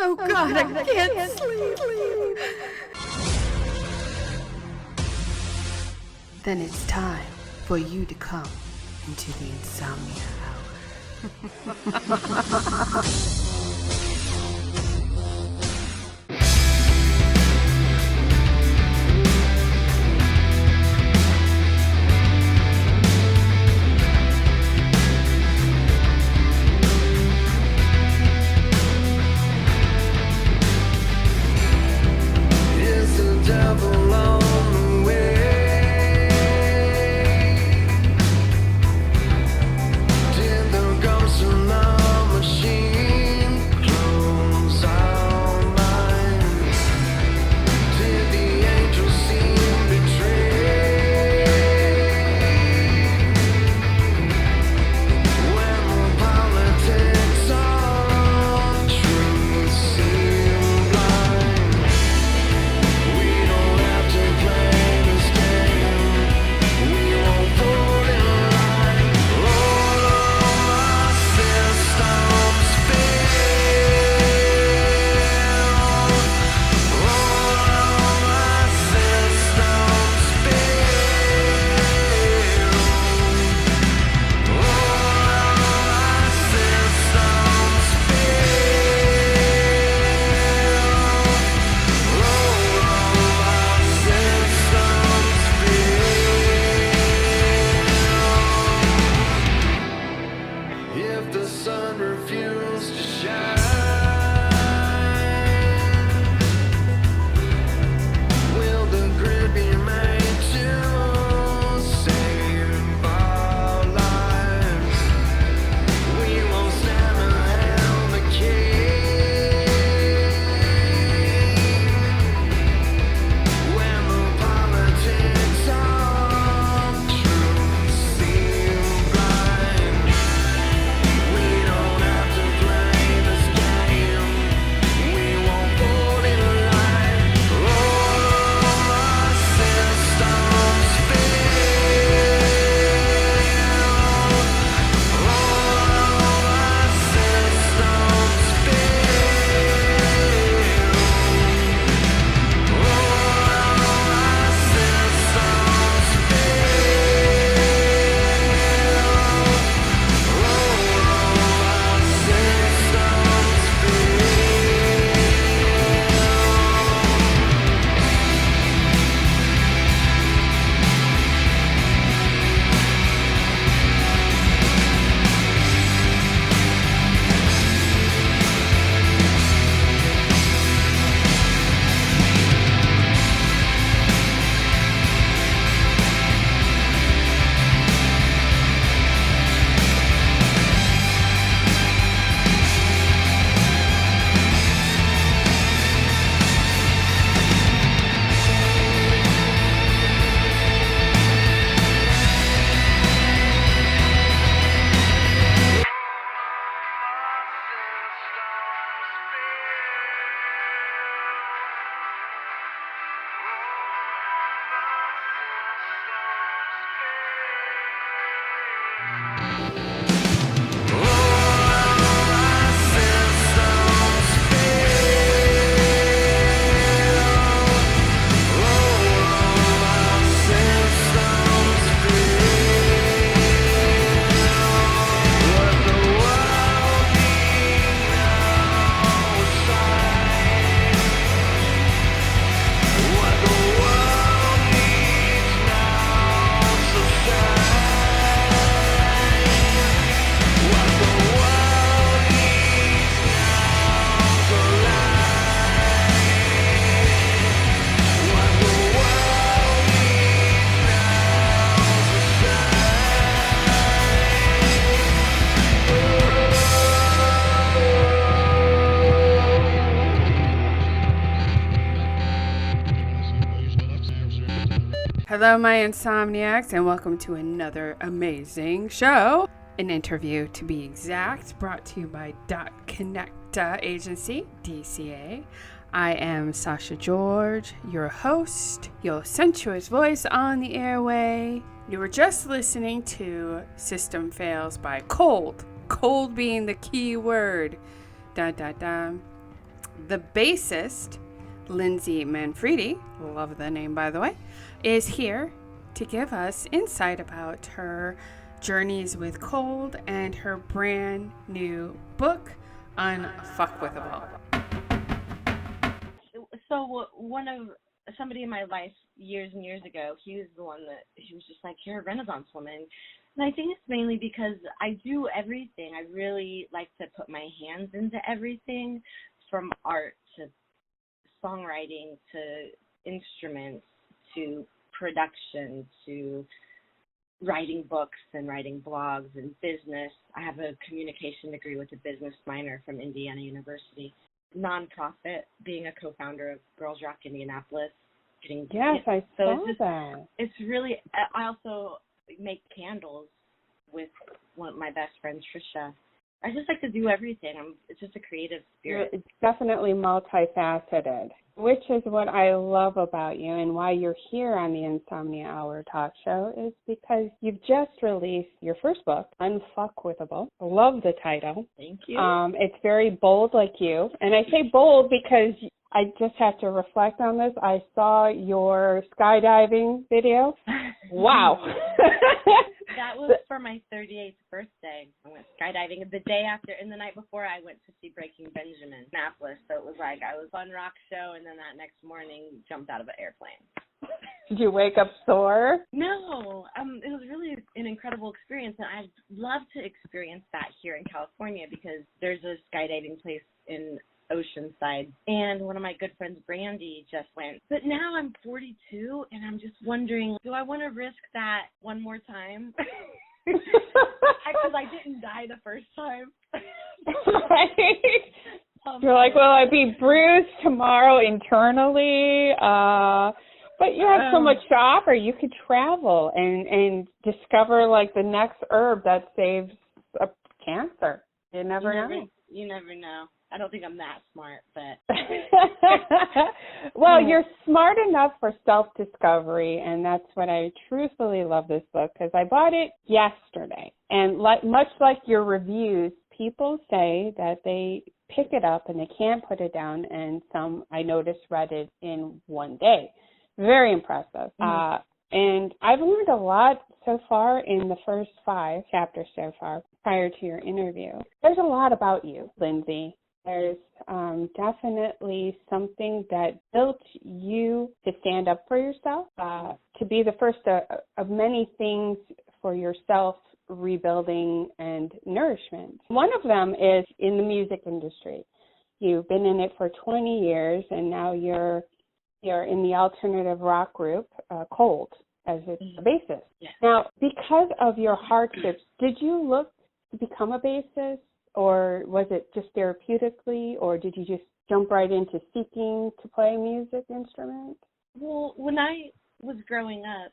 Oh God, I can't sleep. Then it's time for you to come into the Insomnia Hour. Hello, my insomniacs, and welcome to another amazing show. An interview, to be exact, brought to you by Connect Agency, DCA. I am Sasha George, your host, your sensuous voice on the airway. You were just listening to System Fails by Cold. Cold being the key word. The bassist, Lindsay Manfredi, love the name by the way, is here to give us insight about her journeys with cold and her brand new book, Unfuckwithable. So somebody in my life years and years ago, he was the one that, he was just like, you're a Renaissance woman. And I think it's mainly because I do everything. I really like to put my hands into everything, from art to songwriting to instruments to production to writing books and writing blogs and business. I have a communication degree with a business minor from Indiana University. Nonprofit, being a co-founder of Girls Rock Indianapolis. I saw that. It's really, I also make candles with one of my best friends, Trisha. I just like to do everything. It's just a creative spirit. It's definitely multifaceted, which is what I love about you, and why you're here on the Insomnia Hour Talk Show is because you've just released your first book, Unfuckwithable. I love the title. Thank you. It's very bold like you, and I say bold because I just have to reflect on this. I saw your skydiving video. Wow. That was for my 38th birthday. I went skydiving the day after, and the night before I went to see Breaking Benjamin in Annapolis. So it was like I was on rock show, and then that next morning jumped out of an airplane. Did you wake up sore? No. It was really an incredible experience, and I'd love to experience that here in California because there's a skydiving place in Oceanside, and one of my good friends, Brandy, just went. But now I'm 42, and I'm just wondering, do I want to risk that one more time? Because I didn't die the first time. Right. You're like, will I be bruised tomorrow internally? But you have so much to offer. You could travel and discover, like, the next herb that saves cancer. You never know. You never know. I don't think I'm that smart, but... Well, you're smart enough for self-discovery, and that's what I truthfully love this book, because I bought it yesterday. And much like your reviews, people say that they pick it up and they can't put it down, and some, I noticed, read it in one day. Very impressive. Mm-hmm. And I've learned a lot so far in the first 5 chapters so far prior to your interview. There's a lot about you, Lindsay. There's definitely something that built you to stand up for yourself, to be the first of many things for yourself, rebuilding and nourishment. One of them is in the music industry. You've been in it for 20 years, and now you're in the alternative rock group, Cold, as a bassist. Yeah. Now, because of your hardships, did you look to become a bassist? Or was it just therapeutically, or did you just jump right into seeking to play a music instrument? Well, when I was growing up,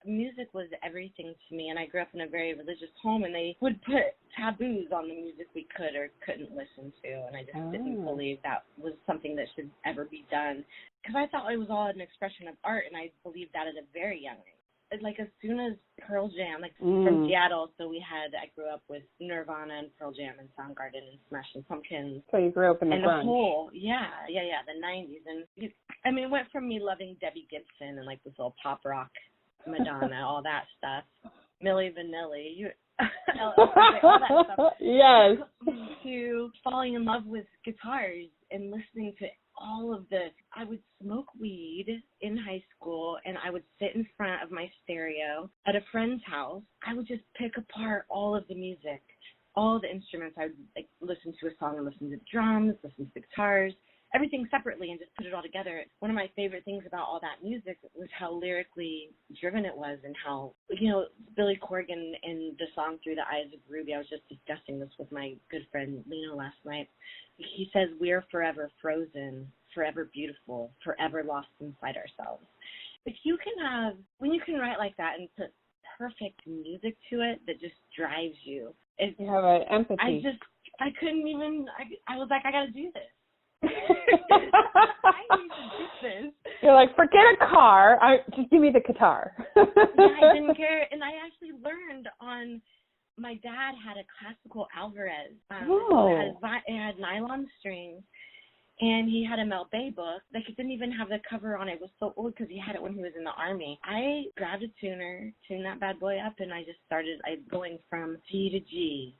music was everything to me, and I grew up in a very religious home, and they would put taboos on the music we could or couldn't listen to, and I just didn't believe that was something that should ever be done, because I thought it was all an expression of art, and I believed that at a very young age. Like, as soon as Pearl Jam, from Seattle, so I grew up with Nirvana and Pearl Jam and Soundgarden and Smashing Pumpkins. So you grew up in the grunge. The 90s. And, it went from me loving Debbie Gibson and, this little pop rock, Madonna, all that stuff, Milli Vanilli, all that stuff. Yes. To falling in love with guitars and listening to all of this. I would smoke weed in high school, and I would sit in front of my stereo at a friend's house. I would just pick apart all of the music, all the instruments. I would listen to a song and listen to the drums, listen to the guitars, everything separately, and just put it all together. One of my favorite things about all that music was how lyrically driven it was, and how, Billy Corgan in the song Through the Eyes of Ruby, I was just discussing this with my good friend Lena last night. He says, we're forever frozen, forever beautiful, forever lost inside ourselves. When you can write like that and put perfect music to it that just drives you. You have an empathy. I couldn't even, I was like, I got to do this. I need to do this. You're like, forget a car. Just give me the guitar. Yeah, I didn't care. And I actually learned my dad had a classical Alvarez. It had nylon strings. and he had a Mel Bay book. Like, it didn't even have the cover on it. It was so old because he had it when he was in the Army. I grabbed a tuner, tuned that bad boy up, and I just started going from C to G,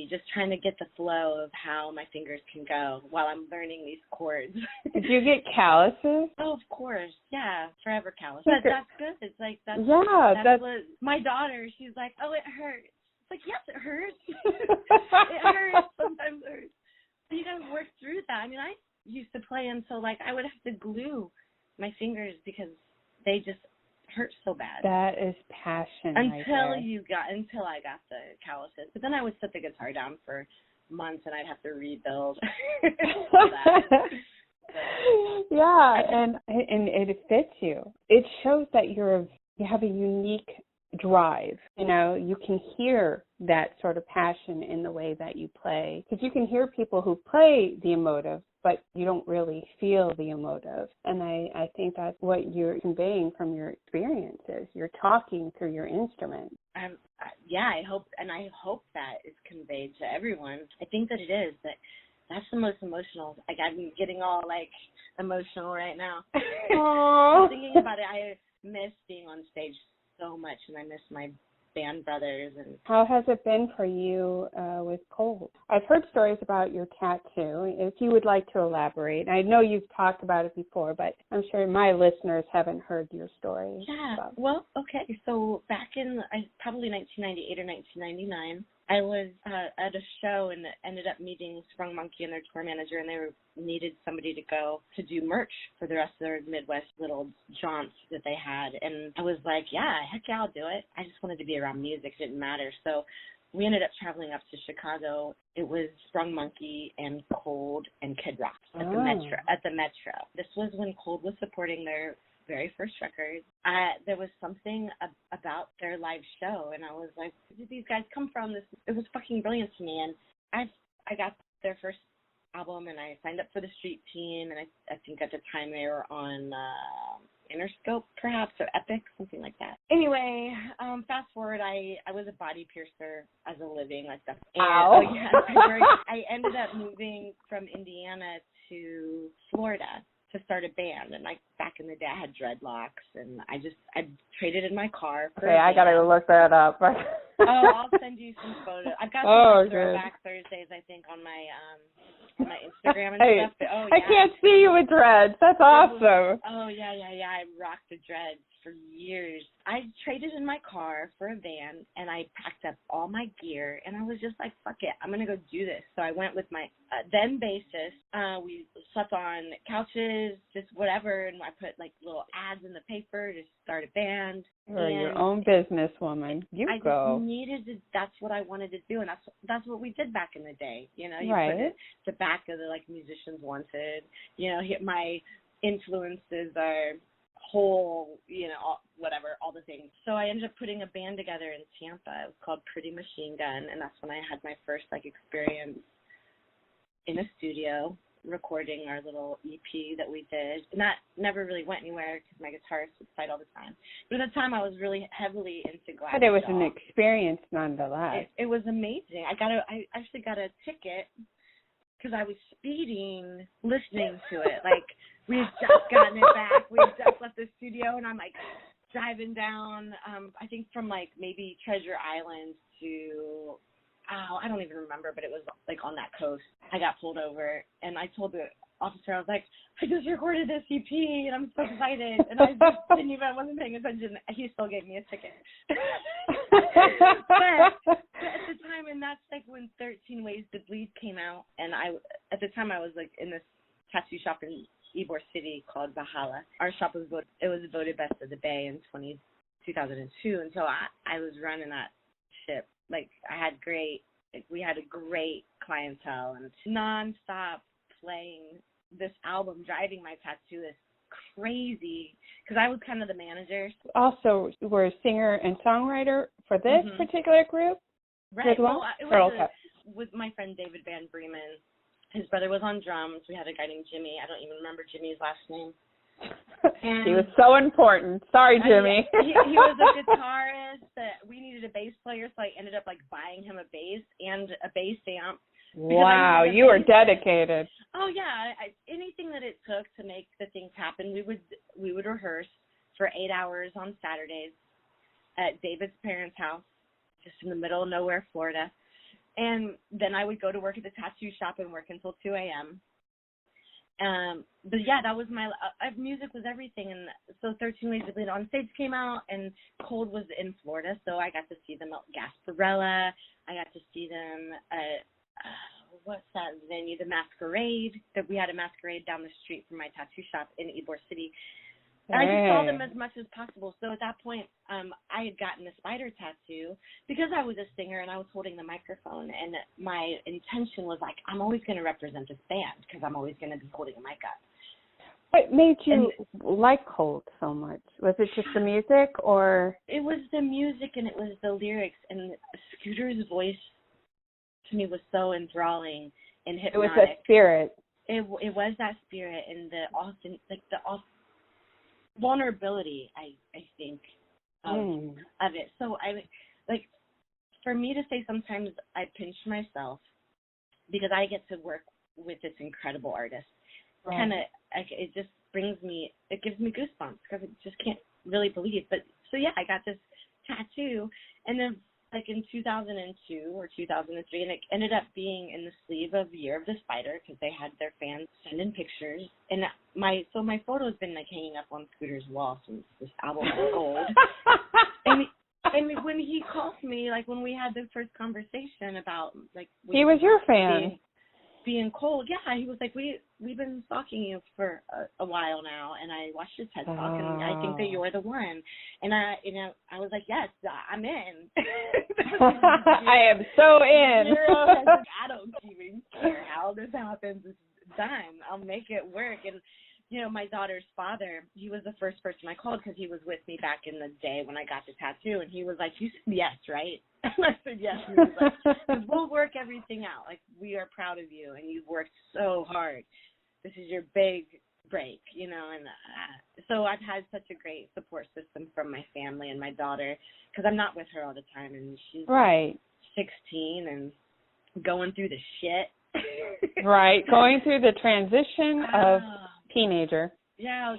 just trying to get the flow of how my fingers can go while I'm learning these chords. Did you get calluses? Oh, of course. Yeah, forever calluses. But that's good. It's like, that's what my daughter, she's like, oh, it hurts. It's like, yes, it hurts. It hurts. Sometimes it hurts. So you got to work through that. I mean, I used to play until, like, I would have to glue my fingers because they just hurt so bad. That is passion. Until I got the calluses. But then I would set the guitar down for months and I'd have to rebuild. Yeah, and it fits you. It shows that you have a unique drive. You know, you can hear that sort of passion in the way that you play. Because you can hear people who play the emotive, but you don't really feel the emotive. And I think that's what you're conveying from your experiences. You're talking through your instrument. I hope that is conveyed to everyone. I think that it is. That's the most emotional. Like, I'm getting all, like, emotional right now. I'm thinking about it. I miss being on stage so much, and I miss my band brothers. And how has it been for you with Cold? I've heard stories about your tattoo. If you would like to elaborate, I know you've talked about it before, but I'm sure my listeners haven't heard your story. Yeah. Well, okay. So back in probably 1998 or 1999. I was at a show and ended up meeting Sprung Monkey and their tour manager, and they needed somebody to go to do merch for the rest of their Midwest little jaunts that they had. And I was like, yeah, heck yeah, I'll do it. I just wanted to be around music. It didn't matter. So we ended up traveling up to Chicago. It was Sprung Monkey and Cold and Kid Rock at the Metro. This was when Cold was supporting their very first record. There was something about their live show, and I was like, where did these guys come from? It was fucking brilliant to me. And I got their first album, and I signed up for the street team, and I think at the time they were on Interscope, perhaps, or Epic, something like that. Anyway, fast forward, I was a body piercer as a living, like that. Wow. I ended up moving from Indiana to Florida to start a band, and like back in the day I had dreadlocks, and I traded in my car for I gotta look that up. I'll send you some photos. I've got some throwback Thursdays, I think, on my Instagram and stuff. But, I can't see you with dreads. That's awesome. Yeah. I rocked the dreads for years. I traded in my car for a van, and I packed up all my gear, and I was just like, fuck it, I'm going to go do this. So I went with my then bassist. We slept on couches, just whatever, and I put like little ads in the paper to start a band. You're your own businesswoman. I just needed to, that's what I wanted to do, and that's what we did back in the day. You know, you put it the back of the, like, Musicians Wanted. You know, my influences are whole, you know, all the things. So I ended up putting a band together in Tampa. It was called Pretty Machine Gun, and that's when I had my first, like, experience in a studio recording our little EP that we did. And that never really went anywhere because my guitarist would fight all the time. But at the time, I was really heavily into Glass. But it was an experience nonetheless. It was amazing. I actually got a ticket because I was speeding listening to it. Like, we had just gotten it back. We had just left the studio, and I'm like driving down, I think from like maybe Treasure Island to, I don't even remember, but it was like on that coast. I got pulled over, and I told the officer, I was like, I just recorded this EP, and I'm so excited. And I wasn't paying attention. He still gave me a ticket. But at the time, and that's like when 13 Ways to Bleed came out, and at the time I was like in this tattoo shop in Ybor City called Valhalla. Our shop was voted best of the Bay in 2002, and so I was running that ship. Like, we had a great clientele, and nonstop playing this album, driving my tattoo is crazy, because I was kind of the manager. Also, you were a singer and songwriter for this particular group? Right. Well, it was with my friend David Van Bremen. His brother was on drums. We had a guy named Jimmy. I don't even remember Jimmy's last name. And he was so important. Sorry, Jimmy. He was a guitarist. We needed a bass player, so I ended up like buying him a bass and a bass amp Wow, you were dedicated. Oh yeah, anything that it took to make the things happen. We would rehearse for 8 hours on Saturdays at David's parents' house, just in the middle of nowhere, Florida. And then I would go to work at the tattoo shop and work until 2 a.m. But yeah, that was my music was everything. And so 13 Ways to Bleed on Stage came out, and Cold was in Florida, so I got to see them at Gasparilla. I got to see them at what's that venue? The Masquerade. That we had a masquerade down the street from my tattoo shop in Ybor City. Hey. I just saw them as much as possible. So at that point, I had gotten a spider tattoo because I was a singer and I was holding the microphone. And my intention was like, I'm always going to represent this band because I'm always going to be holding a mic up. What made you like Cold so much? Was it just the music, or? It was the music and it was the lyrics. And Scooter's voice to me was so enthralling and hypnotic. It was that spirit. It was that spirit and the vulnerability, I think, of it. So for me to say sometimes I pinch myself because I get to work with this incredible artist. Right. Kind of, it just it gives me goosebumps because I just can't really believe. But so yeah, I got this tattoo, and then like in 2002 or 2003, and it ended up being in the sleeve of Year of the Spider because they had their fans send in pictures. And my photo's been like hanging up on Scooter's wall since this album was old. and when he called me, like when we had the first conversation about like he was your fan. Being Cold, yeah, he was like, we've been stalking you for a while now, and I watched your TED Talk, and I think that you're the one. And I was like, yes, I'm in. I am so in. I don't even care how this happens. It's done. I'll make it work. And my daughter's father, he was the first person I called because he was with me back in the day when I got the tattoo, and he was like, you said yes, right? And I said yes. And he was like, we'll work everything out. Like, we are proud of you, and you've worked so hard. This is your big break, and so I've had such a great support system from my family and my daughter because I'm not with her all the time, and she's right 16 and going through the shit. Right, going through the transition of teenager. Yeah,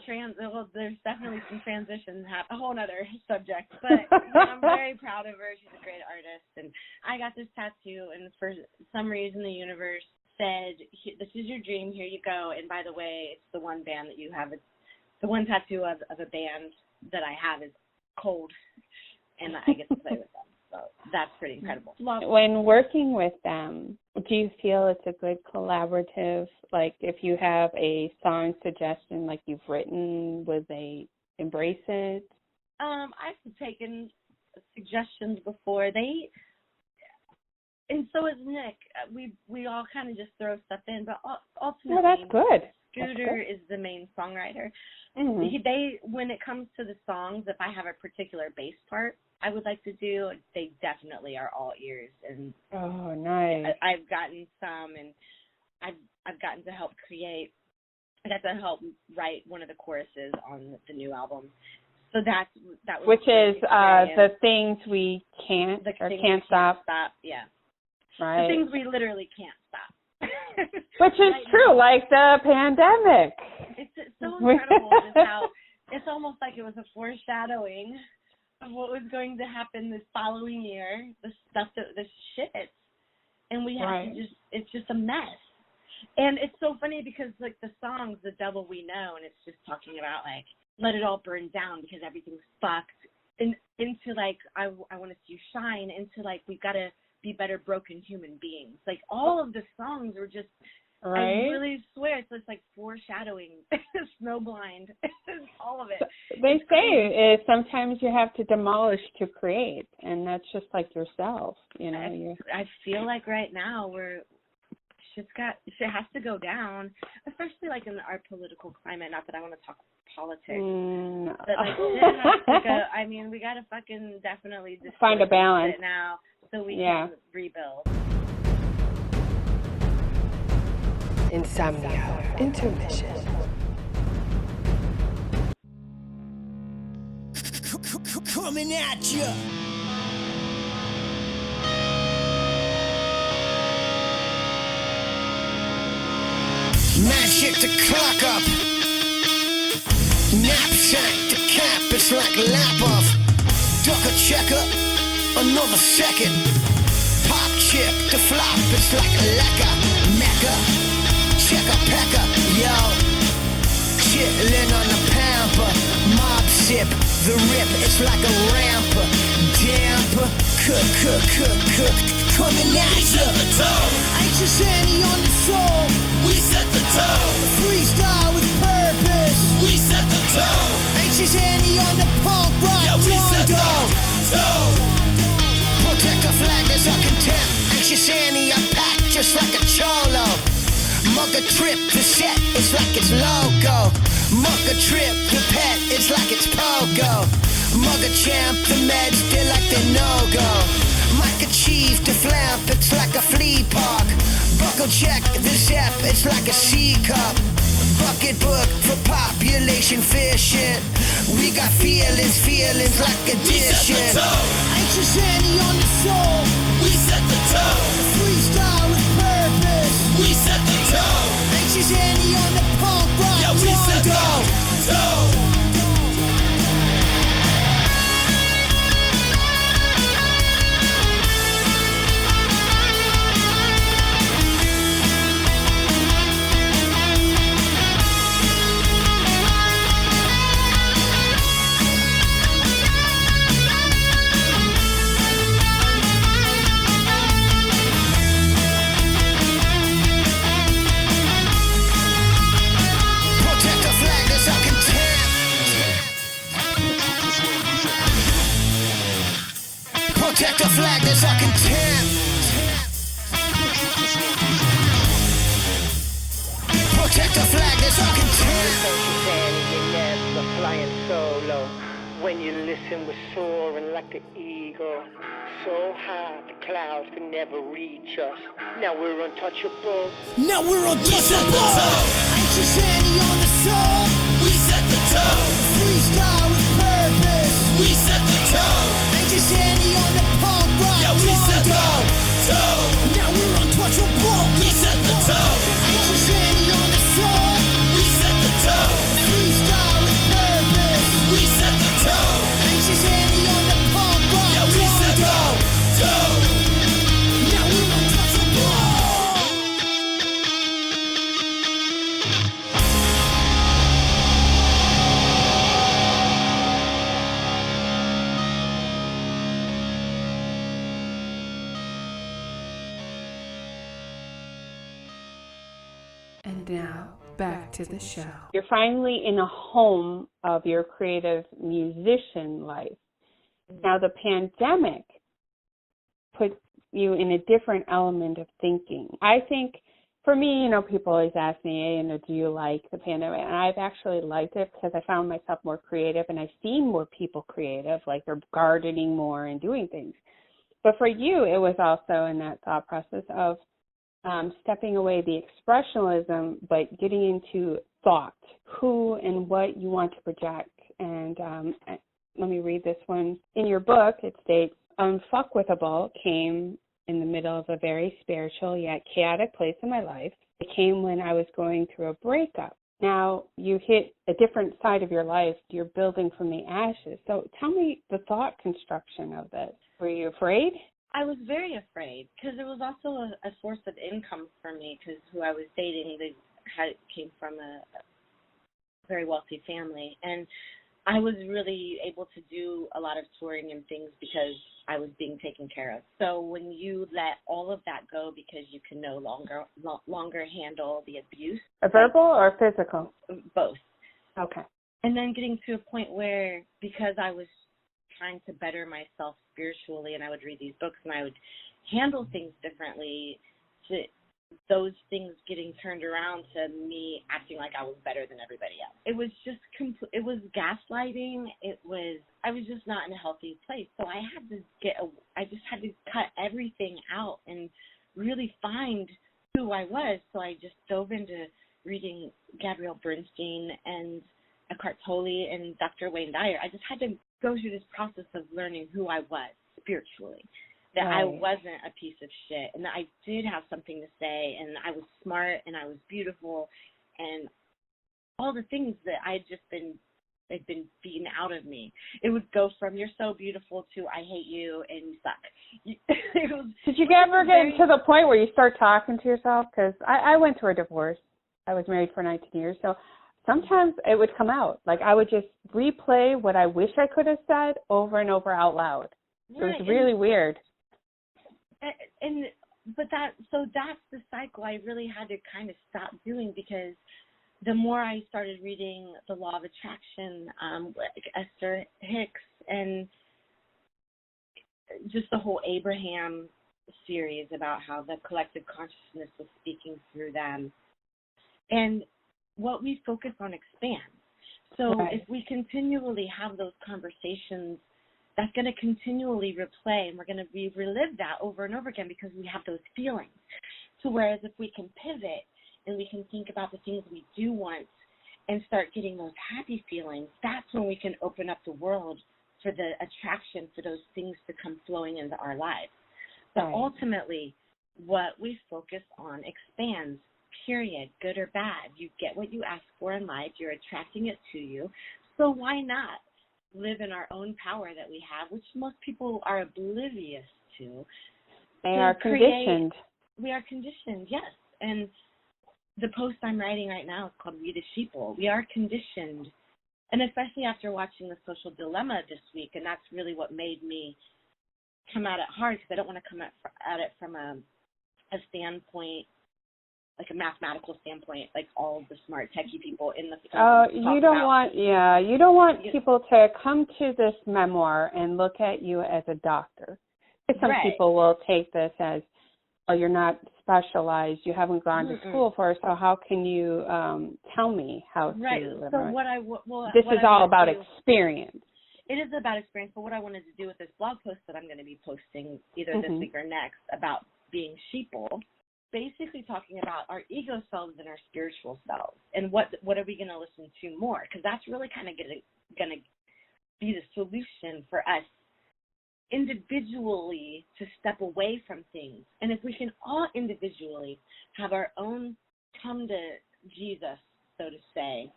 there's definitely some transitions happen. A whole other subject, but I'm very proud of her. She's a great artist, and I got this tattoo, and for some reason the universe said, "This is your dream. Here you go." And by the way, it's the one band that you have. It's the one tattoo of a band that I have is Cold, and I get to play with them. So that's pretty incredible. When working with them, do you feel it's a good collaborative? Like if you have a song suggestion like you've written, would they embrace it? I've taken suggestions before. And so is Nick. We all kind of just throw stuff in, but ultimately, that's good. Scooter is the main songwriter. Mm-hmm. When it comes to the songs, if I have a particular bass part I would like to do, they definitely are all ears. And oh, nice. I've gotten some, and I've gotten to help create. I got to help write one of the choruses on the new album. So that was which is the things we can't can't stop. Yeah. Right. The things we literally can't stop. Which is true, like the pandemic. It's so incredible just how it's almost like it was a foreshadowing of what was going to happen this following year, the shit. And we have to it's just a mess. And it's so funny because, like, the songs, The Devil We Know, and it's just talking about, like, let it all burn down because everything's fucked, and into, like, I want to see you shine, into, like, we've got to be better broken human beings. Like, all of the songs are just, I really swear, it's just, like, foreshadowing, snowblind, all of it. They say sometimes you have to demolish to create, and that's just like yourself, you know. I feel like right now shit has to go down, especially like in our political climate. Not that I want to talk politics, but like shit has to go. I mean, we got to fucking definitely just find a balance now so we can rebuild. Insomnia Hour Intermission. Coming at you. Magic to clock up. Knapsack to cap, it's like a lap off. Duck a checker, another second. Pop chip to flop, it's like a lecker. Mecca, checker pecker, yo. Chillin' on the pamper, mob sip, the rip, it's like a ramper. Damper, cook, coming at ya. Anxious Annie on the soul, we set the tone. Freestyle with purpose, we set the tone. Anxious Annie on the punk rock, yeah, we set the tone. Protect the flag, there's our contempt. Anxious Annie, I pack just like a cholo. Mug a trip, the set, it's like it's logo. Mug a trip, the pet, it's like it's pogo. Mug a champ, the meds, they're like they no-go. Mike achieve the flamp, it's like a flea park. Buckle check, the zap, it's like a sea cup. Bucket book for population fishing. We got feelings like addition. Anxious Annie on the soul, we set the tone. Freestyle with purpose, we set the tone. Anxious Annie on the punk rock, yeah, we set the tone. Protect the flag, there's our contempt. Protect the flag, there's our contempt. You're never flying solo. When you listen, we're soaring like the eagle. So high, the clouds could never reach us. Now we're untouchable. Now we're untouchable. Anxious Annie on the soul, we set the tone. Freestyle with purpose, we set the tone. Anxious Annie on the punk rock, yeah, we set the tone. Now we're untouchable, we set the tone. Anxious Annie on the soul, we set the tone. Freestyle with purpose, we set the tone. Anxious Annie on the punk rock, yeah, we set the tone. Now we're untouchable. And now, back to the show. You're finally in a home of your creative musician life. Now, the pandemic put you in a different element of thinking. I think, for me, people always ask me, hey, do you like the pandemic? And I've actually liked it because I found myself more creative, and I've seen more people creative, like they're gardening more and doing things. But for you, it was also in that thought process of stepping away the expressionism, but getting into thought, who and what you want to project. And let me read this one. In your book, it states, Unfuckwithable came in the middle of a very spiritual yet chaotic place in my life. It came when I was going through a breakup. Now, you hit a different side of your life. You're building from the ashes. So tell me the thought construction of this. Were you afraid? I was very afraid because it was also a source of income for me because who I was dating came from a very wealthy family. And I was really able to do a lot of touring and things because I was being taken care of. So when you let all of that go because you can no longer handle the abuse. Verbal or physical? Both. Okay. And then getting to a point where because I was trying to better myself spiritually and I would read these books and I would handle things differently, to those things getting turned around to me acting like I was better than everybody else. It was just it was gaslighting. I was just not in a healthy place. So I just had to cut everything out and really find who I was. So I just dove into reading Gabrielle Bernstein and Eckhart Tolle and Dr. Wayne Dyer. I just had to go through this process of learning who I was spiritually. that I wasn't a piece of shit, and that I did have something to say, and I was smart, and I was beautiful, and all the things that I had just been beaten out of me. It would go from "you're so beautiful" to "I hate you" and "you suck." Did you ever get to the point where you start talking to yourself? Because I went through a divorce. I was married for 19 years, so sometimes it would come out. Like I would just replay what I wish I could have said over and over out loud. It was really weird. But that's the cycle I really had to kind of stop doing, because the more I started reading The Law of Attraction, like Esther Hicks, and just the whole Abraham series about how the collective consciousness was speaking through them, and what we focus on expands. So if we continually have those conversations, that's going to continually replay, and we're going to relive that over and over again because we have those feelings. So whereas if we can pivot and we can think about the things we do want and start getting those happy feelings, that's when we can open up the world for the attraction for those things to come flowing into our lives. But ultimately, what we focus on expands, period, good or bad. You get what you ask for in life. You're attracting it to you. So why not live in our own power that we have, which most people are oblivious to. They are conditioned. We are conditioned, yes. And the post I'm writing right now is called "We the Sheeple." We are conditioned. And especially after watching The Social Dilemma this week, and that's really what made me come at it hard, because I don't want to come at it from a standpoint, like a mathematical standpoint, like all of the smart techie people in the film. You don't want people to come to this memoir and look at you as a doctor. Some people will take this as, oh, you're not specialized, you haven't gone to school for it, so how can you tell me how to live? So this is all about experience. It is about experience, but what I wanted to do with this blog post that I'm going to be posting either this week or next about being sheeple, basically talking about our ego selves and our spiritual selves, and what are we going to listen to more, because that's really kind of going to be the solution for us individually to step away from things. And if we can all individually have our own come to Jesus, so to say,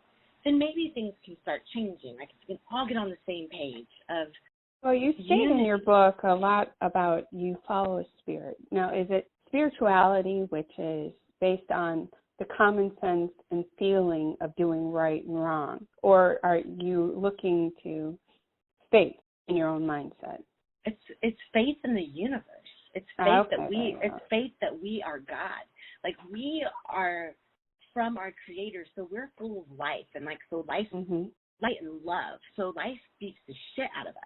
then maybe things can start changing. Like if we can all get on the same page of Well, you state in your book a lot about you follow a spirit. Now, is it spirituality, which is based on the common sense and feeling of doing right and wrong, or are you looking to faith in your own mindset? It's faith in the universe. It's faith faith that we are God. Like we are from our Creator, so we're full of life, and life, light and love. So life beats the shit out of us.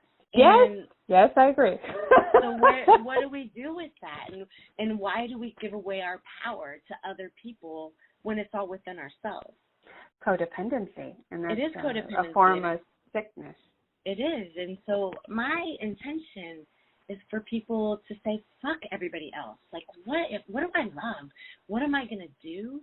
Yes, I agree. So what do we do with that, and why do we give away our power to other people when it's all within ourselves? Codependency, and that's it is codependency. A form of sickness. It is, and so my intention is for people to say, fuck everybody else. Like, what do I love? What am I going to do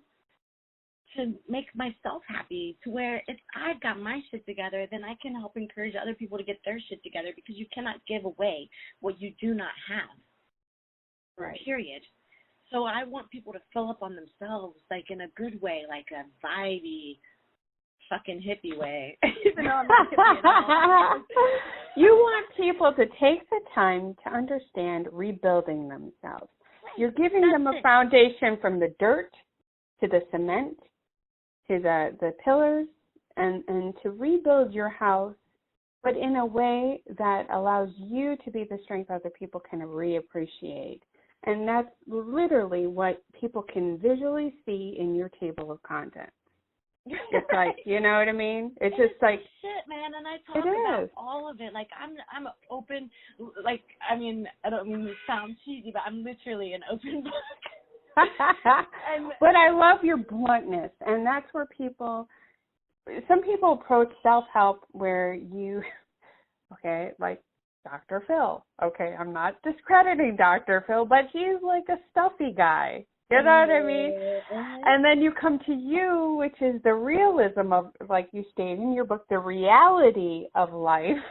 to make myself happy, to where if I've got my shit together, then I can help encourage other people to get their shit together, because you cannot give away what you do not have. Right. Period. So I want people to fill up on themselves, like in a good way, like a vibey, fucking hippie way. Even though I'm not hippie at all. You want people to take the time to understand rebuilding themselves. You're giving them a foundation from the dirt to the cement to the pillars, and to rebuild your house, but in a way that allows you to be the strength other people can reappreciate. And that's literally what people can visually see in your table of contents. It's like, you know what I mean? It's just like shit, man. And I talk about all of it. Like I'm open. Like, I mean, I don't mean to sound cheesy, but I'm literally an open book. But I love your bluntness, and that's where some people approach self-help where like Dr. Phil. Okay, I'm not discrediting Dr. Phil, but he's like a stuffy guy. You know what I mean? And then you come to you, which is the realism of, like you stated in your book, the reality of life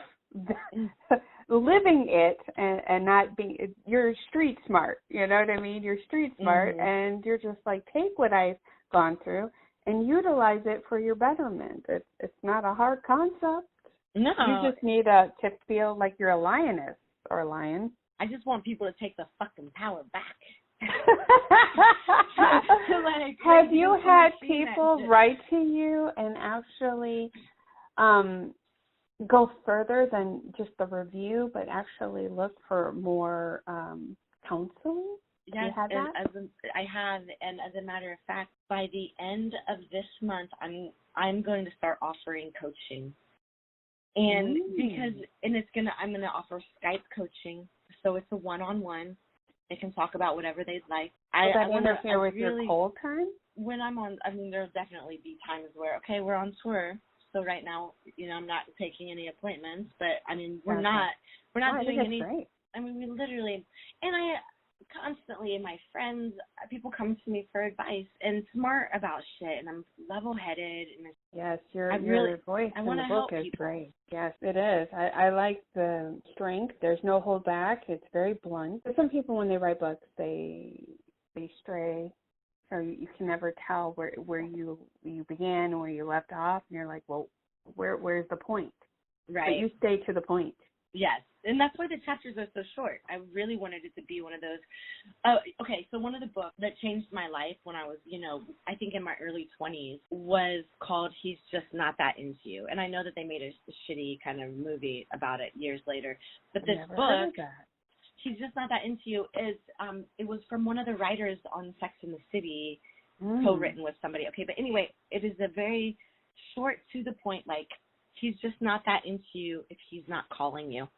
living it and not being, you're street smart, you know what I mean? You're street smart, and you're just like, take what I've gone through and utilize it for your betterment. It's not a hard concept. No. You just need to feel like you're a lioness or a lion. I just want people to take the fucking power back. Have you had people write to you and actually go further than just the review, but actually look for more counseling? Yes, I have, and as a matter of fact, by the end of this month, I'm going to start offering coaching, and I'm gonna offer Skype coaching, so it's a one-on-one. They can talk about whatever they'd like. Does that interfere with your cold time? When I'm on, there'll definitely be times where, okay, we're on tour, so right now, I'm not taking any appointments, but we're not doing any. Great. We literally, and I constantly, my friends, people come to me for advice and smart about shit, and I'm level-headed. And yes, your voice in the book is great. Yes, it is. I like the strength. There's no hold back. It's very blunt. But some people, when they write books, they stray, or you can never tell where you began and where you left off, and you're like, well, where's the point? Right. But you stay to the point. Yes, and that's why the chapters are so short. I really wanted it to be one of those. So one of the books that changed my life when I was, I think in my early 20s was called He's Just Not That Into You. And I know that they made a shitty kind of movie about it years later. But this book, He's Just Not That Into You, is it was from one of the writers on Sex and the City, co-written with somebody. Okay, but anyway, it is a very short, to the point, like, he's just not that into you if he's not calling you.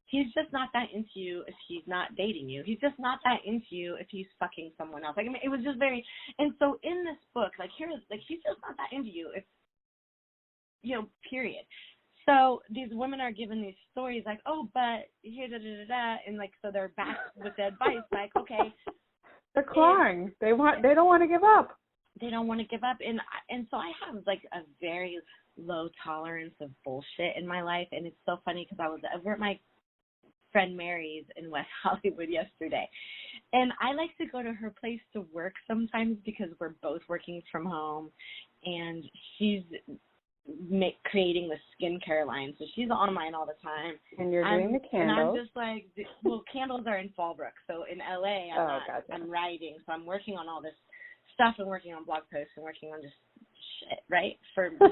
He's just not that into you if he's not dating you. He's just not that into you if he's fucking someone else. It was just very, and so in this book, he's just not that into you if, period. So these women are given these stories like, oh, but here, da-da-da-da, and so they're back with the advice, like, okay. They're clawing. They don't want to give up. They don't want to give up. And so I have a very low tolerance of bullshit in my life. And it's so funny because I was over at my friend Mary's in West Hollywood yesterday. And I like to go to her place to work sometimes because we're both working from home. And she's creating the skincare line. So she's online all the time. And you're doing the candles. And I'm just like, well, candles are in Fallbrook. So in LA, I'm writing. So I'm working on all this stuff and working on blog posts and working on just shit, right, for my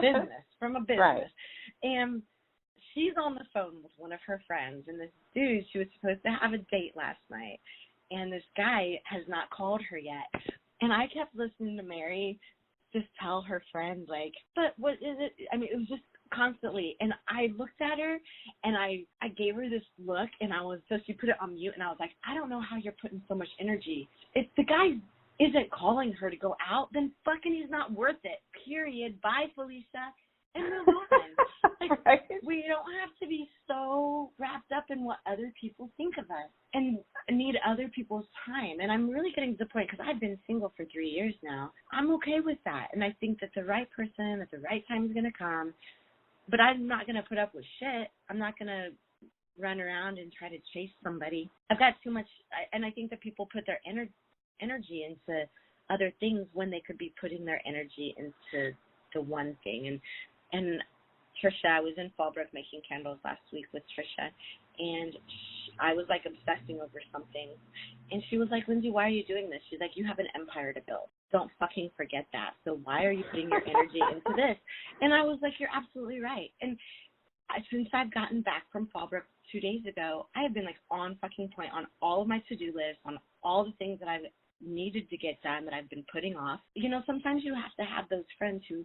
business, from a business. Right. And she's on the phone with one of her friends, and this dude, she was supposed to have a date last night, and this guy has not called her yet. And I kept listening to Mary just tell her friend, but what is it? It was just constantly. And I looked at her, and I gave her this look, and she put it on mute, and I was like, I don't know how you're putting so much energy. If the guy isn't calling her to go out, then fucking he's not worth it, period. Bye, Felicia, and move on. Right. We don't have to be so wrapped up in what other people think of us and need other people's time. And I'm really getting to the point, because I've been single for 3 years now. I'm okay with that, and I think that the right person at the right time is going to come, but I'm not going to put up with shit. I'm not going to run around and try to chase somebody. I've got too much, and I think that people put their energy into other things when they could be putting their energy into the one thing. And Trisha, I was in Fallbrook making candles last week with Trisha, and I was obsessing over something, and she was like, Lindsay, why are you doing this? She's like, you have an empire to build. Don't fucking forget that. So why are you putting your energy into this? And I was like, you're absolutely right. And since I've gotten back from Fallbrook 2 days ago, I have been on fucking point on all of my to-do lists, on all the things that I've needed to get done that I've been putting off. Sometimes you have to have those friends who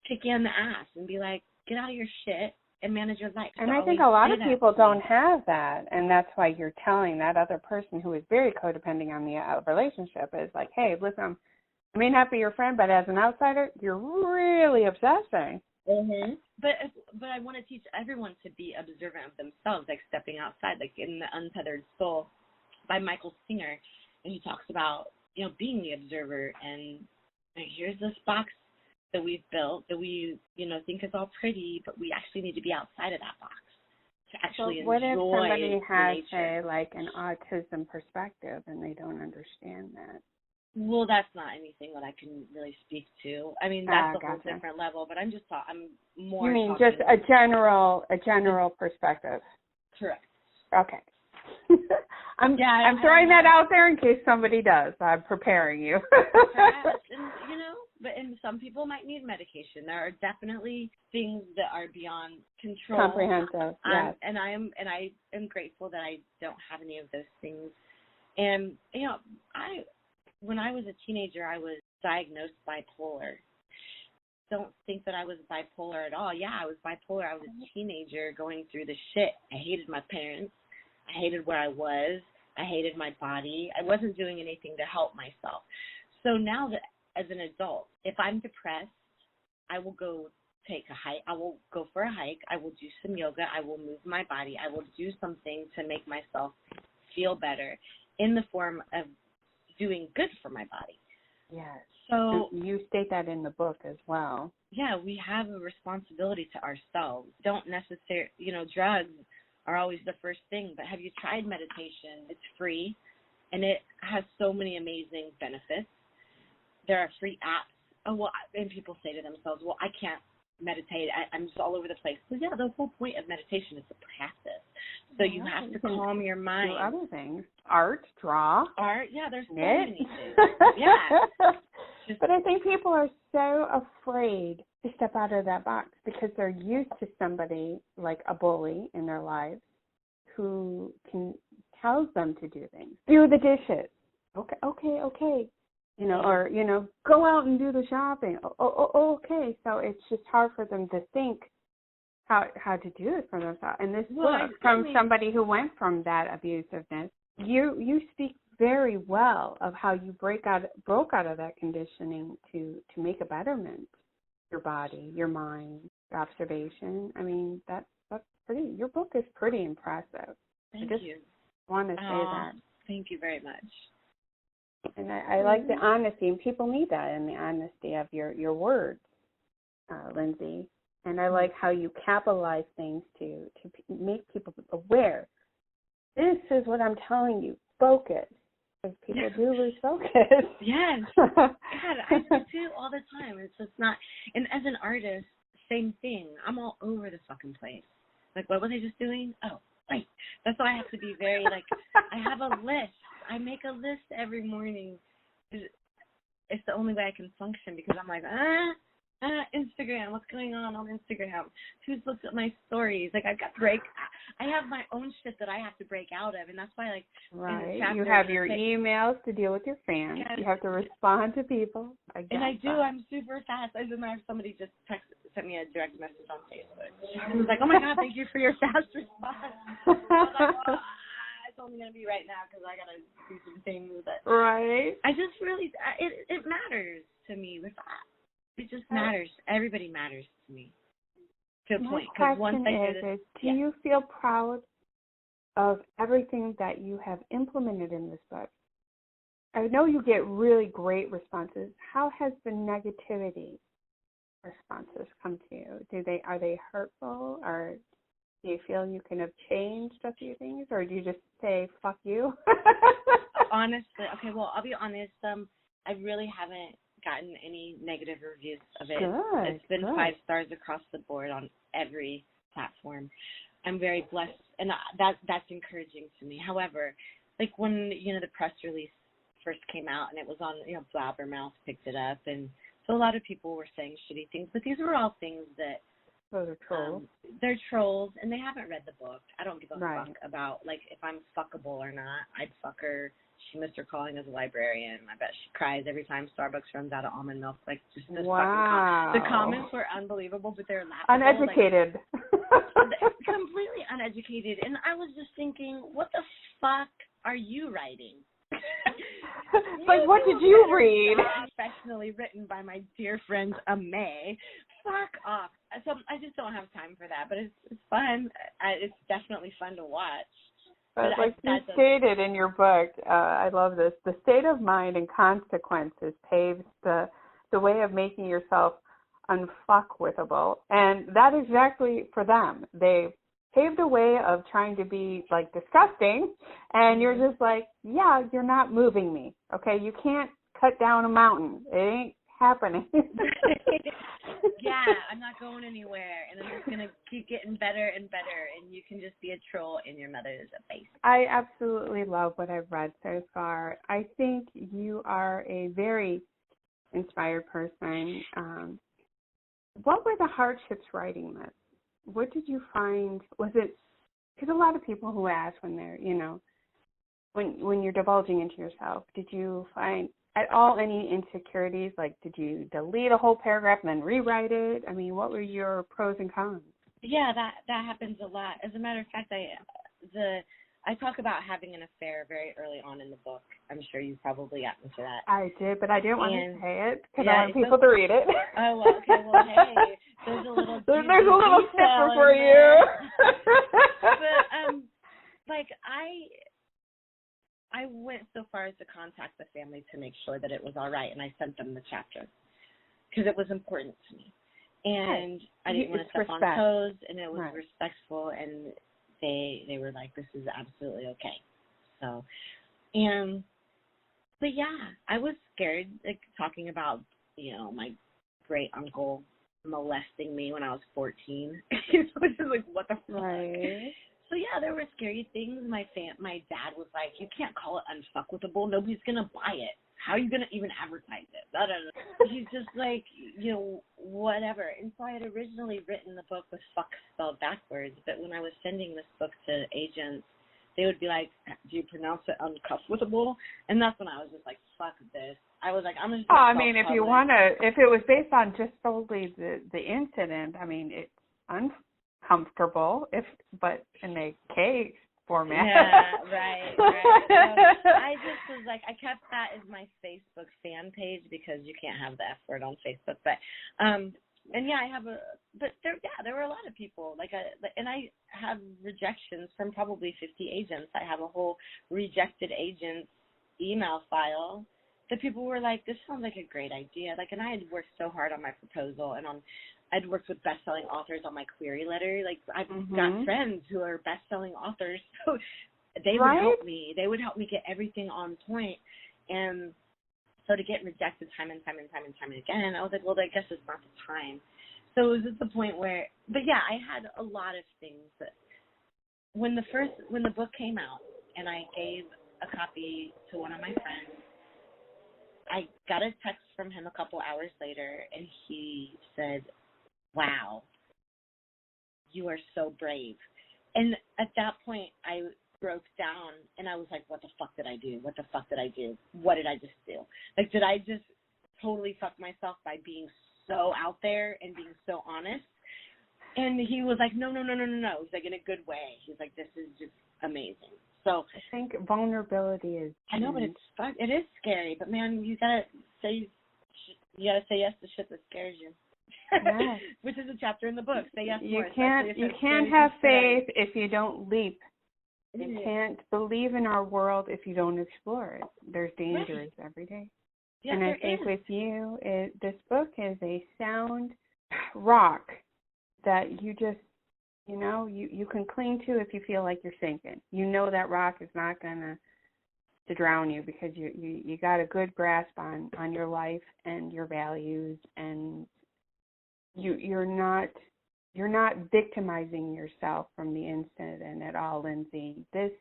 kick you in the ass and be like, get out of your shit and manage your life. And I think a lot of people don't have that, and that's why you're telling that other person who is very codependent on the relationship is like, hey, listen, I may not be your friend, but as an outsider, you're really obsessing. Mm-hmm. But I want to teach everyone to be observant of themselves, stepping outside, in The Untethered Soul by Michael Singer. And he talks about, being the observer, and here's this box that we've built that we, think is all pretty, but we actually need to be outside of that box. to actually What if enjoy somebody has, nature. say, like an autism perspective and they don't understand that? Well, that's not anything that I can really speak to. I mean, that's a whole Gotcha. different level, but I'm more You mean talking. just a general perspective? Correct. Okay. I'm throwing that out there in case somebody does. I'm preparing you. Perhaps, and some people might need medication. There are definitely things that are beyond control. Comprehensive. Yes. And I am grateful that I don't have any of those things. And when I was a teenager, I was diagnosed bipolar. Don't think that I was bipolar at all. Yeah, I was bipolar. I was a teenager going through the shit. I hated my parents. I hated where I was. I hated my body. I wasn't doing anything to help myself. So now that as an adult, if I'm depressed, I will go take a hike. I will go for a hike. I will do some yoga. I will move my body. I will do something to make myself feel better in the form of doing good for my body. Yes. So you state that in the book as well. Yeah, we have a responsibility to ourselves. Don't necessarily, drugs are always the first thing, but have you tried meditation? It's free, and it has so many amazing benefits. There are free apps. And people say to themselves, well, I can't meditate. I'm just all over the place. Well, yeah, the whole point of meditation is to practice. So you have to calm your mind. Do other things. Art, draw. Yeah, there's so knit. many things. Yeah. But I think people are so afraid to step out of that box because they're used to somebody like a bully in their lives who tells them to do things. Do the dishes. Okay. Or go out and do the shopping. Okay. So it's just hard for them to think how to do it for themselves. And this book, from somebody who went from that abusiveness, you speak very well of how you broke out of that conditioning to make a betterment. Your body, your mind, your observation. I mean, that's pretty. Your book is pretty impressive. Thank you. Want to say that. Thank you very much. And I like the honesty, and people need that, and the honesty of your words, Lindsay. And I like how you capitalize things to make people aware. This is what I'm telling you. Focus. Because people do lose focus. Yes. God, I do too all the time. It's just not. And as an artist, same thing. I'm all over the fucking place. Like, what was I just doing? Oh, wait. That's why I have to be very, I have a list. I make a list every morning. It's the only way I can function because I'm like, Instagram, what's going on Instagram? Who's looked at my stories? Like, I have my own shit that I have to break out of, and that's why, right. You have your emails to deal with your fans. Yes. You have to respond to people. I'm super fast. As a matter of fact, somebody just sent me a direct message on Facebook. It was like, oh my God, thank you for your fast response. I was like, it's only going to be right now because I got to do some things. But right. I just really, it matters to me with that. It just matters. Everybody matters to me. To a point. My question is, do you feel proud of everything that you have implemented in this book? I know you get really great responses. How has the negativity responses come to you? Are they hurtful, or do you feel you can have changed a few things, or do you just say fuck you? Honestly, okay. Well, I'll be honest. I really haven't gotten any negative reviews of it. Good, it's been 5 stars across the board on every platform. I'm very blessed, and that's encouraging to me. However, like when the press release first came out and it was on, Blabbermouth picked it up, and so a lot of people were saying shitty things, but these were all things that those are trolls. They're trolls, and they haven't read the book. I don't give a right. fuck about if I'm fuckable or not. I'd fuck her. She missed her calling as a librarian. I bet she cries every time Starbucks runs out of almond milk. Like, just this wow. fucking the comments were unbelievable, but they're laughable. Uneducated. Completely uneducated. And I was just thinking, what the fuck are you writing? Like, what did you read? Professionally written by my dear friend May. Fuck off. So I just don't have time for that, but it's fun. It's definitely fun to watch. But like you stated in your book, I love this, the state of mind and consequences paves the way of making yourself unfuckwithable. And that is exactly for them. They paved a way of trying to be like disgusting, and you're just like, yeah, you're not moving me. Okay, you can't cut down a mountain. It ain't happening. Yeah, I'm not going anywhere, and I'm just going to keep getting better and better, and you can just be a troll in your mother's face. I absolutely love what I've read so far. I think you are a very inspired person. What were the hardships writing this? What did you find? Was it, because a lot of people who ask when they're, you know, when you're divulging into yourself, did you find at all any insecurities? Like, did you delete a whole paragraph and then rewrite it? I mean, what were your pros and cons? Yeah, that happens a lot. As a matter of fact, I talk about having an affair very early on in the book. I'm sure you probably got into that. I did, but I didn't want to say it because I want people to read it. Oh, well, okay. Well, hey, there's a little snipper for you. But like I went so far as to contact the family to make sure that it was all right, and I sent them the chapter because it was important to me, and I didn't want to step on toes, and it was respectful, and they were like, this is absolutely okay. So, but yeah, I was scared, like talking about, you know, my great uncle molesting me when I was 14, which is like, what the fuck? Right. So yeah, there were scary things. My dad was like, you can't call it unfuckable. Nobody's gonna buy it. How are you gonna even advertise it? I don't know. He's just like, you know, whatever. And so I had originally written the book with fuck spelled backwards, but when I was sending this book to agents, they would be like, do you pronounce it uncuffable? And that's when I was just like, fuck this. I was like, I'm just. I mean, if you wanna, if it was based on just solely the incident, I mean, it's uncomfortable, but in a K format. Yeah, right. So I just was like, I kept that as my Facebook fan page because you can't have the F word on Facebook. But, and yeah, there were a lot of people and I have rejections from probably 50 agents. I have a whole rejected agents email file that people were like, this sounds like a great idea. Like, and I had worked so hard on my proposal and I'd worked with best-selling authors on my query letter. Like, I've got friends who are best-selling authors, so they would help me. They would help me get everything on point. And so to get rejected time and time again, I was like, well, I guess it's not the time. So it was at the point where, but yeah, I had a lot of things that when the book came out and I gave a copy to one of my friends, I got a text from him a couple hours later, and he said, wow, you are so brave. And at that point, I broke down, and I was like, what the fuck did I do? What the fuck did I do? What did I just do? Like, did I just totally fuck myself by being so out there and being so honest? And he was like, no. He's like, in a good way. He's like, this is just amazing. So I think vulnerability is. I know, but it is scary. But man, you gotta say yes to shit that scares you. Yes. Which is a chapter in the book. Say yes. You can't have faith if you don't leap. You can't believe in our world if you don't explore it. There's dangers every day. Yeah, and I think with you, this book is a sound rock that you just, you know, you can cling to if you feel like you're sinking. You know that rock is not going to drown you because you got a good grasp on your life and your values, and you're not victimizing yourself from the incident at all, Lindsay. This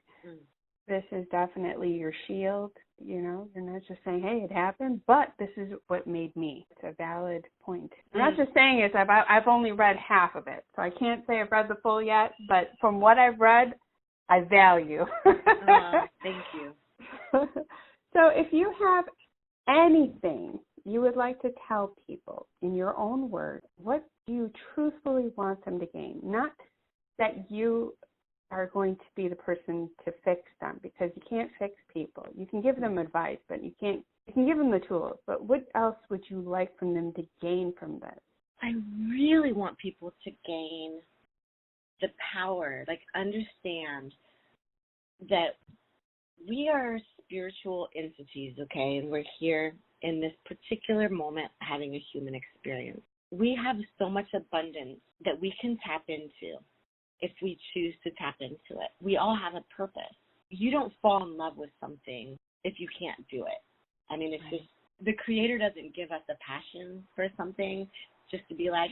is definitely your shield. You know, you're not just saying, hey, it happened, but this is what made me. It's a valid point. I'm not just saying it. I've only read half of it, so I can't say I've read the full yet, but from what I've read, I value. Thank you. So if you have anything you would like to tell people in your own words, what do you truthfully want them to gain? Not that you are going to be the person to fix them, because you can't fix people. You can give them advice, but you can give them the tools. But what else would you like from them to gain from this? I really want people to gain the power, like understand that we are spiritual entities, okay, and we're here in this particular moment having a human experience. We have so much abundance that we can tap into. if we choose to tap into it. We all have a purpose. You don't fall in love with something if you can't do it. I mean, it's just, the Creator doesn't give us a passion for something just to be like,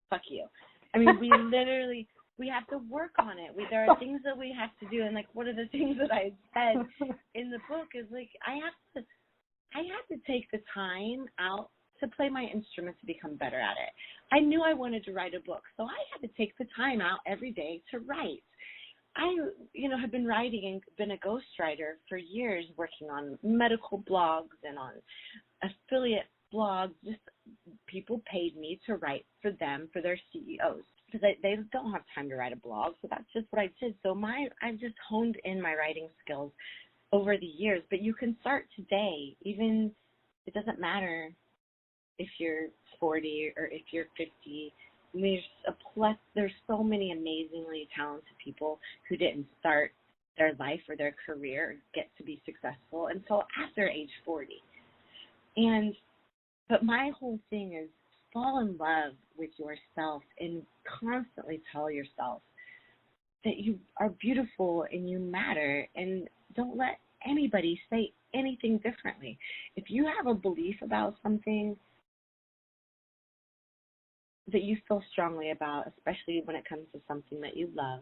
fuck you. I mean, we have to work on it. There are things that we have to do. And, like, one of the things that I said in the book is, like, I have to take the time out to play my instrument to become better at it. I knew I wanted to write a book, so I had to take the time out every day to write. I, have been writing and been a ghostwriter for years, working on medical blogs and on affiliate blogs. Just people paid me to write for them, for their CEOs, because they don't have time to write a blog. So that's just what I did. So I've just honed in my writing skills over the years. But you can start today. Even, it doesn't matter if you're 40 or if you're 50. There's so many amazingly talented people who didn't start their life or their career get to be successful until after age 40. But my whole thing is fall in love with yourself and constantly tell yourself that you are beautiful and you matter, and don't let anybody say anything differently. If you have a belief about something that you feel strongly about, especially when it comes to something that you love,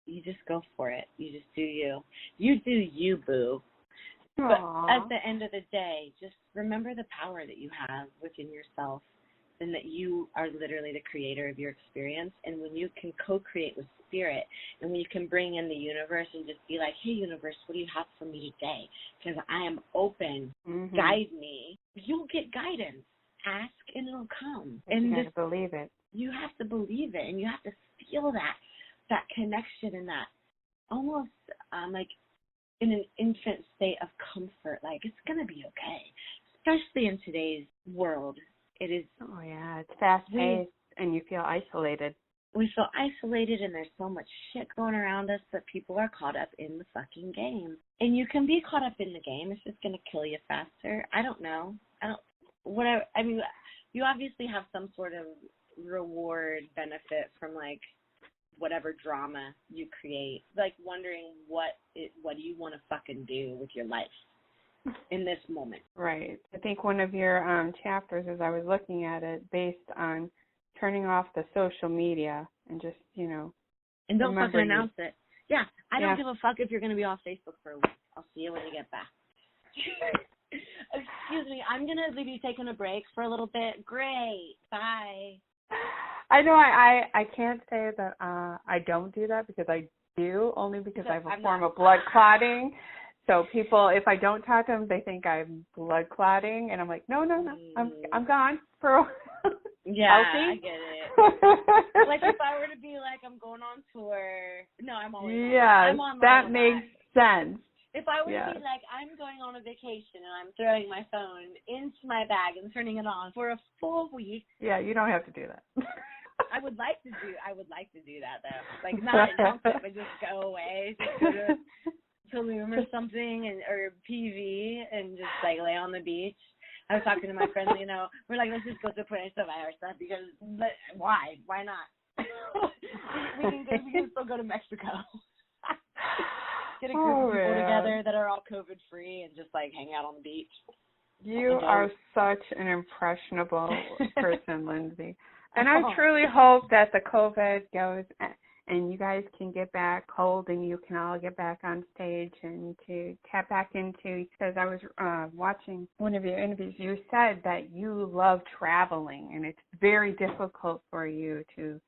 you just go for it. You just do you. You do you, boo. Aww. But at the end of the day, just remember the power that you have within yourself, and that you are literally the creator of your experience. And when you can co-create with spirit, and when you can bring in the universe and just be like, hey, universe, what do you have for me today? Because I am open. Mm-hmm. Guide me. You'll get guidance. Ask and it'll come. And you have to believe it. You have to believe it, and you have to feel that connection and that almost like in an infant state of comfort, like it's going to be okay, especially in today's world. It is. Oh, yeah, it's fast-paced, and you feel isolated. We feel isolated, and there's so much shit going around us that people are caught up in the fucking game. And you can be caught up in the game. It's just going to kill you faster. I don't know. I mean, you obviously have some sort of reward benefit from, like, whatever drama you create, like wondering what do you want to fucking do with your life in this moment. Right. I think one of your chapters, as I was looking at it, based on turning off the social media and just, and don't fucking announce it. Yeah, I don't give a fuck if you're going to be off Facebook for a week. I'll see you when you get back. Excuse me, I'm going to be taking a break for a little bit. Great. Bye. I know I can't say that I don't do that, because I do, only because I have a form of blood clotting. So people, if I don't talk to them, they think I'm blood clotting, and I'm like, no, I'm gone for a while. Yeah, healthy. I get it. Like if I were to be like, I'm going on tour. No, I'm always on. Yeah, I'm on that makes sense. If I were to be like, I'm going on a vacation and I'm throwing my phone into my bag and turning it on for a full week. Yeah, you don't have to do that. I would like to do that though. Like not announce it, but just go away, just go to Tulum or something, or PV, and just like lay on the beach. I was talking to my friends, we're like, let's just go to Puerto Vallarta, because why not? we can still go to Mexico. Get a group of people together that are all COVID free and just like hang out on the beach. You are such an impressionable person, Lindsay. And I truly hope that the COVID goes and you guys can get back cold and you can all get back on stage and to tap back into, because I was watching one of your interviews, you said that you love traveling and it's very difficult for you to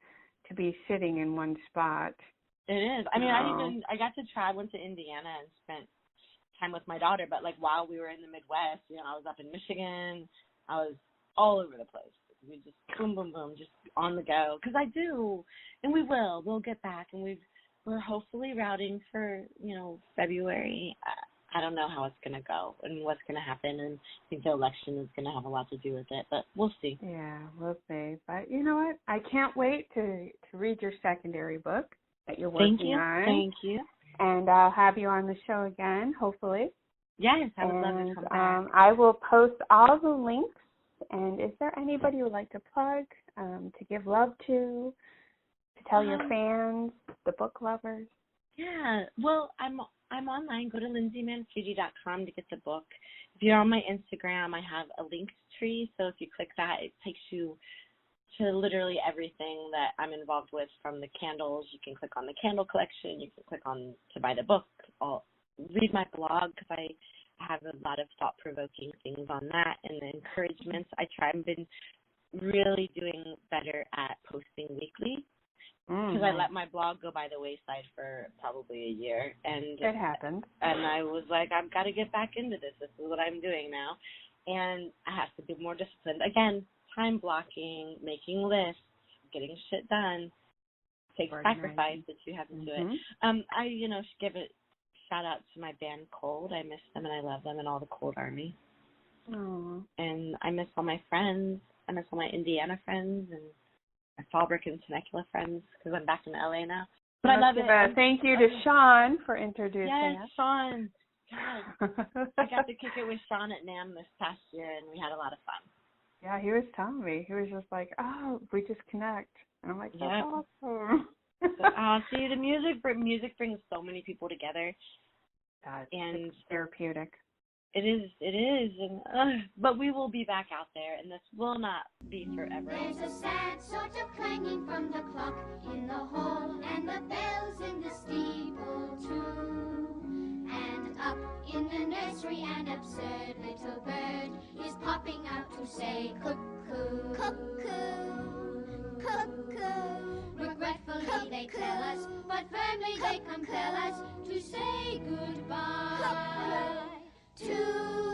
be sitting in one spot. It is. I mean, I got to try. Went to Indiana and spent time with my daughter. But like while we were in the Midwest, I was up in Michigan. I was all over the place. We just boom, boom, boom, just on the go. Because I do, and we will. We'll get back, and we're hopefully routing for February. I don't know how it's going to go and what's going to happen, and I think the election is going to have a lot to do with it, but we'll see. Yeah, we'll see. But you know what? I can't wait to read your secondary book that you're working on. Thank you. And I'll have you on the show again, hopefully. Yes, I would love to come back. I will post all the links. And is there anybody you would like to plug, to give love to, to tell your fans, the book lovers? Yeah, well, I'm online. Go to lindsaymanfredi.com to get the book. If you're on my Instagram, I have a links tree. So if you click that, it takes you to literally everything that I'm involved with, from the candles. You can click on the candle collection. You can click on to buy the book. I'll read my blog because I have a lot of thought-provoking things on that, and the encouragements. I've been really doing better at posting weekly, because I let my blog go by the wayside for probably a year, and it happened. And I was like, I've got to get back into this. This is what I'm doing now, and I have to be more disciplined. Again, time blocking, making lists, getting shit done takes sacrifice that you have to do it. I should give a shout out to my band Cold. I miss them and I love them and all the Cold Army. Aww. And I miss all my friends. I miss all my Indiana friends and my Fallbrook and Temecula friends, because I'm back in LA now. But I love it. Thank you to Sean for introducing us. Yes, Sean. God. I got to kick it with Sean at NAMM this past year, and we had a lot of fun. Yeah, he was telling me. He was just like, oh, we just connect. And I'm like, that's awesome. See, the music brings so many people together. And it's therapeutic. It is, and but we will be back out there, and this will not be forever. There's a sad sort of clanging from the clock in the hall, and the bells in the steeple too. And up in the nursery, an absurd little bird is popping out to say cuckoo, cuckoo, cuckoo. Regretfully they tell us, but firmly they compel us to say goodbye to